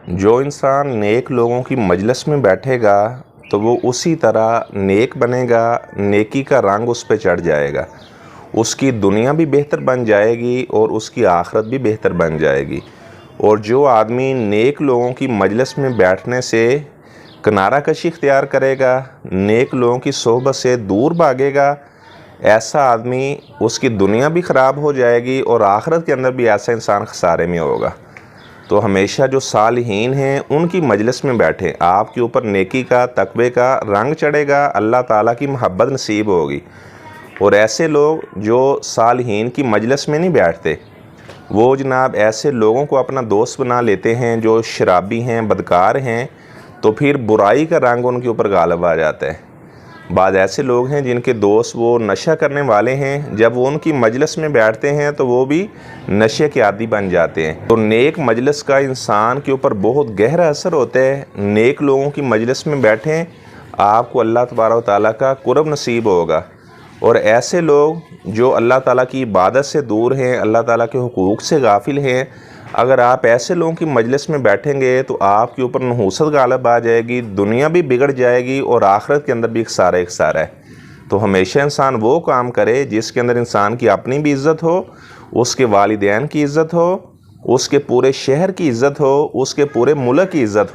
جو انسان نیک لوگوں کی مجلس میں بیٹھے گا تو وہ اسی طرح نیک بنے گا، نیکی کا رنگ اس پہ چڑھ جائے گا، اس کی دنیا بھی بہتر بن جائے گی اور اس کی آخرت بھی بہتر بن جائے گی۔ اور جو آدمی نیک لوگوں کی مجلس میں بیٹھنے سے کنارہ کشی اختیار کرے گا، نیک لوگوں کی صحبت سے دور بھاگے گا، ایسا آدمی، اس کی دنیا بھی خراب ہو جائے گی اور آخرت کے اندر بھی ایسا انسان خسارے میں ہوگا۔ تو ہمیشہ جو صالحین ہیں ان کی مجلس میں بیٹھیں، آپ کے اوپر نیکی کا، تقوی کا رنگ چڑھے گا، اللہ تعالیٰ کی محبت نصیب ہوگی۔ اور ایسے لوگ جو صالحین کی مجلس میں نہیں بیٹھتے، وہ جناب ایسے لوگوں کو اپنا دوست بنا لیتے ہیں جو شرابی ہیں، بدکار ہیں، تو پھر برائی کا رنگ ان کے اوپر غالب آ جاتا ہے۔ بعض ایسے لوگ ہیں جن کے دوست وہ نشہ کرنے والے ہیں، جب وہ ان کی مجلس میں بیٹھتے ہیں تو وہ بھی نشے کے عادی بن جاتے ہیں۔ تو نیک مجلس کا انسان کے اوپر بہت گہرا اثر ہوتا ہے۔ نیک لوگوں کی مجلس میں بیٹھیں، آپ کو اللہ تبارک و تعالیٰ کا قرب نصیب ہوگا۔ اور ایسے لوگ جو اللہ تعالیٰ کی عبادت سے دور ہیں، اللہ تعالیٰ کے حقوق سے غافل ہیں، اگر آپ ایسے لوگوں کی مجلس میں بیٹھیں گے تو آپ کے اوپر نحوست غالب آ جائے گی، دنیا بھی بگڑ جائے گی اور آخرت کے اندر بھی خسارہ ہے۔ تو ہمیشہ انسان وہ کام کرے جس کے اندر انسان کی اپنی بھی عزت ہو، اس کے والدین کی عزت ہو، اس کے پورے شہر کی عزت ہو، اس کے پورے ملک کی عزت ہو۔